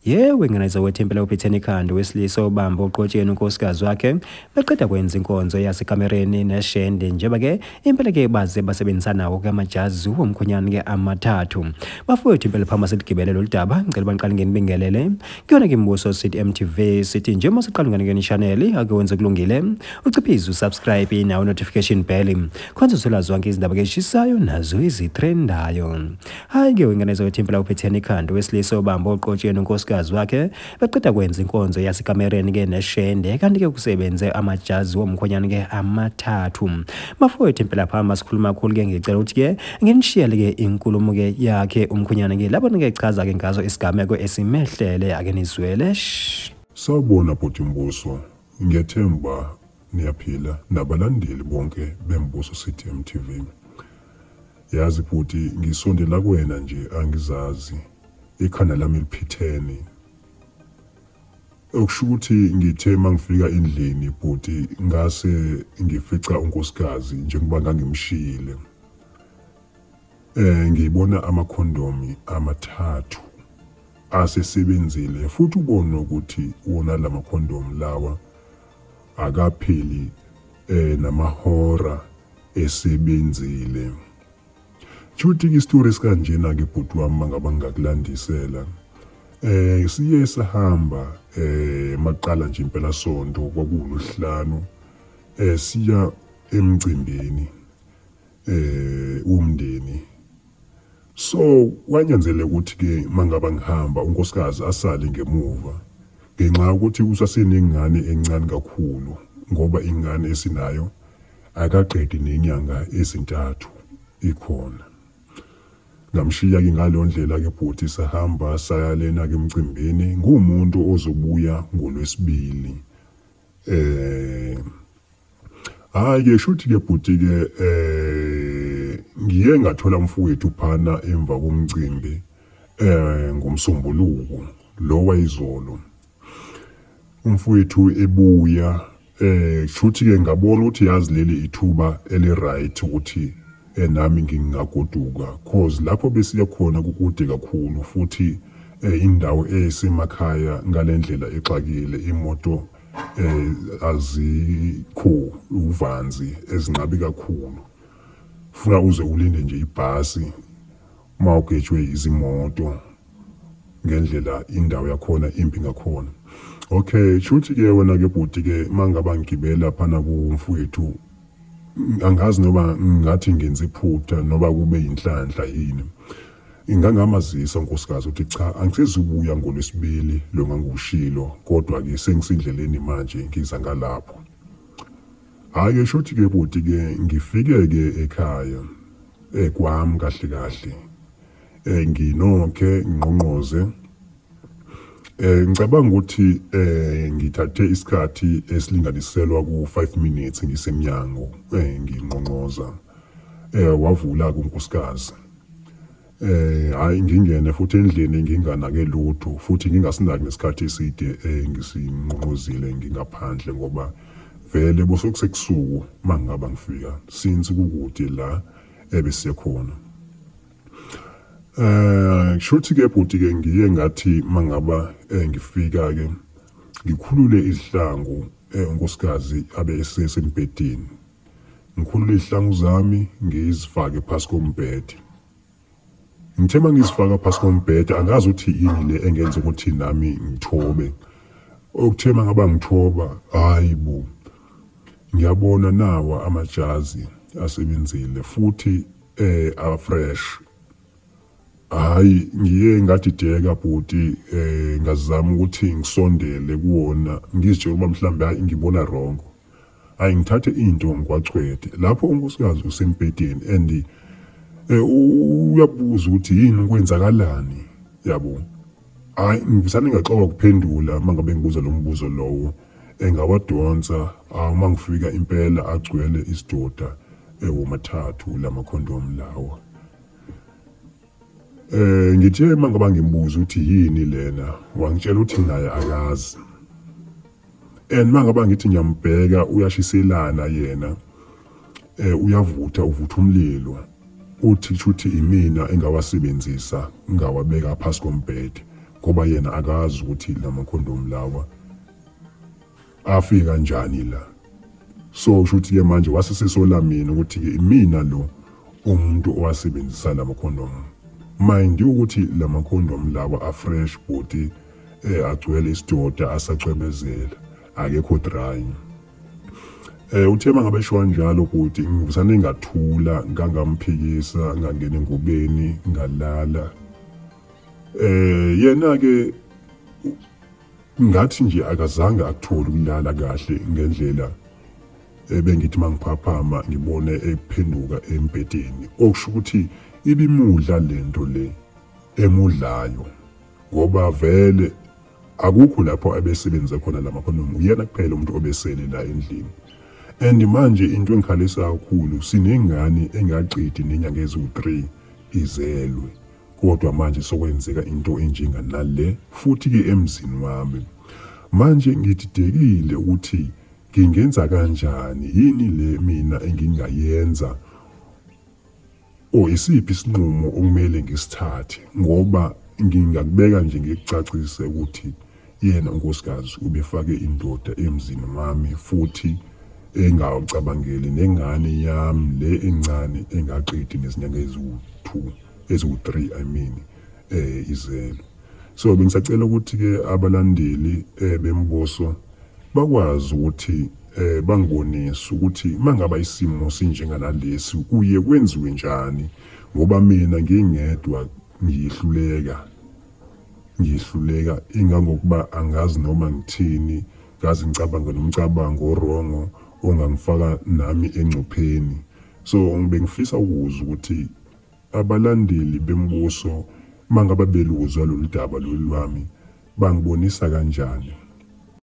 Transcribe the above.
Yewe ngeneza wethempela uPhetheni Khando wesilisa obamba uqotsheni unkosikazi wakhe beqeda kwenza inkonzo yasekamereni neshende njengoba-ke impela-ke baze basebenzisanawo kamajazi womkhonyane-ke amathathu. Bafowethu impela phama seligibele lolu daba ngicela baniqale ngenibingelele kuyona-ke Mbuso City MTV sithi nje uma siqala ungane channel ake wenze kulungile uciphize usubscribe nawo notification bell khonza uthola zonke izindaba eshisayo nazo izitrendayo. Hayi-ke wengeneza wethempela uPhetheni Khando wesilisa obamba uqotsheni unkosikazi wakhe beqeda kwenza inkonzo yasekamereni-ke neshende kanti-ke kusebenze amajazi womkhonyane-ke amathathu. Bafowethu impela phama sikhuluma kakhulu-ke ngicela ukuthi-ke nginishiyele-ke inkulumo-ke yakhe umkhonyane-ke lapho-ke chaza-ke ngazo isigameko esimehlele ake nizwele. Sawubona bhuti Mbuso, ngiyathemba niyaphila nabalandeli bonke beMbuso City MTV. Yazi bhuti ngisondela kuwena nje angizazi ikhanda lami liphithene. Okusho ukuthi ngithe mangifika endlini bhuti ngase ngifica unkosikazi njengoba ngangimshiyile. Ngibona amakhondomi amathathu asesebenzile futhi ubone ukuthi wona lamakhondomi lawa akapheli namahora esebenzile. Chuthi isitory esikanjena ke bhuti wami mangaba ngakulandisela. Siye sahamba maqala nje impela sonto kwakuLwesihlanu siya emcimbini umndeni. So wanyanzela ukuthi ke mangaba ngihamba unkosikazi asale ngemuva ngenxa ukuthi usasenengane encane kakhulu ngoba ingane esinayo akaqedi nenyanga ezintathu ikhona. Ngamshiya-ke ngaleyo ndlela-ke bhuti sahamba saya lena-ke emcimbini ngumuntu ozobuya ngoLwesibili. Hhayi-ke shuthi-ke bhuti-ke ngiye ngathola mfowethu phana emva komcimbi ngomsombuluko lo wayizolo. Umfowethu ebuya shuthi-ke ngabona ukuthi yazi leli ithuba eli-right ukuthi nami ngingagoduka cause lapho besiya khona kukude kakhulu futhi indawo esemakhaya ngalendlela exakile imoto azikho uvanzi ezinqabi kakhulu. Funa uze ulinde nje ibhasi mawugejwe izimoto ngendlela indawo yakhona impi ngakhona. Okay, shuthi-ke wena-ke bhuti-ke mangaba ngigibela phana kumfowethu angazi noba ngathi ngenza iphutha noba kube yinhlanhla yini. Ingangamazisa unkosikazi ukuthi cha angisezubuya ngoLwesibili lo ngangushilo kodwa-ke sengisendleleni manje ngiza ngalapho. Hhayi-ke shuthi-ke bhuti-ke ngifike-ke ekhaya kwami kahle kahle nginokhe ngqongqoze. Ngicabanga ukuthi ngithathe isikhathi esilinganiselwa ku-5 minutes ngisemnyango nginqonqoza. Wavula-ke unkosikazi. Hhayi ngingene futhi endlini nginganake lutho futhi ngingasinaki nesikhathi eside ngisinqonqozile ngingaphandle ngoba vele bosekusekusuku mangaba ngifika since kukude la ebesikhona. Shuthi-ke bhuti-ke ngiye ngathi mangaba ngifika-ke ngikhulule izihlangu unkosikazi abe esesembhedeni. Ngikhulule izihlangu zami ngizifake phasi kombhede. Ngithe mangizifaka phasi kombhede angazi ukuthi yini le engenza ukuthi nami ngithobe. Okuthe mangaba ngithoba hayi bo ngiyabona nawa amajazi asebenzile futhi afresh. Hayi ngiye ngadideka bhuti ngazama ukuthi ngisondele kuwona ngizitshela uba mhlawumbe hayi ngibona wrong. Hayi ngithathe into ngikwacwede lapho unkosikazi usembhedeni and uyabuza ukuthi yini kwenzakalani yabo. Hayi ngisane ngaxoka ukuphendula mangabe ngibuza lo mbuzo lowo engawadonsa uma ngifika impela agcwele isidoda womathathu lamakhondomu lawo. Ngithe mangaba ngimbuza ukuthi yini lena wangitshela ukuthi naye akazi. And mangaba ngithi ngiyambheka uyashiselana yena uyavutha umlilo. Uthi imina engawasebenzisa ngawabeka phasi kombhede ngoba yena akazi ukuthi lamakhondomu lawa afika kanjani la. So shuthi ke manje wasisesola mina ukuthi ke imina lo umuntu owasebenzisa lamakhondomu. Mind ukuthi lamakhondomu lawa afresh body agcwele isidoda asacwebezela akekho dry. Uthema ngabe shwa njalo ukuthi ngivusane ngathula ngangamphikisa ngangena engubeni ngalala. Yena ke ngathi nje akazange akuthole ukulala kahle ngendlela bengithi mangiphaphama ngibone ephenduka embedeni, okusho ukuthi ibimudla lento le emudlayo ngoba vele akukho lapho abesebenza khona lamakhondomu, uyena kuphela umuntu obesele la endlini. And manje into engikhalisa kakhulu, sinengane engaqedi nenyanga eziwu3 izelwe, kodwa manje sokwenzeka into enjenga nale futhi ke emzini wami. Manje ngididekile ukuthi ngingenza kanjani, yini le mina engingayenza isiphi isinqumo okumele ngisithathe, ngoba ngingakubeka nje ngikucacise ukuthi yena unkosikazi ubefake indoda emzini wami futhi engawucabangeli nengane yami le encane engaqedi nezinyanga eziwu3 I mean izelwe. So bengisacela ukuthi ke abalandeli bemboso bakwazi ukuthi bangibonise ukuthi mangaba isimo sinjenganalesi kuye kwenziwe njani, ngoba mina ngingedwa ngihluleka ingangokuba angazi noma ngithini, ngazi ngicabanga nomcabango orongo ongangifaka nami engcupheni. So ngibengifisa ukuzwa ukuthi abalandeli bembuso mangaba beluzwa lolu daba lolu lwami bangibonisa kanjani.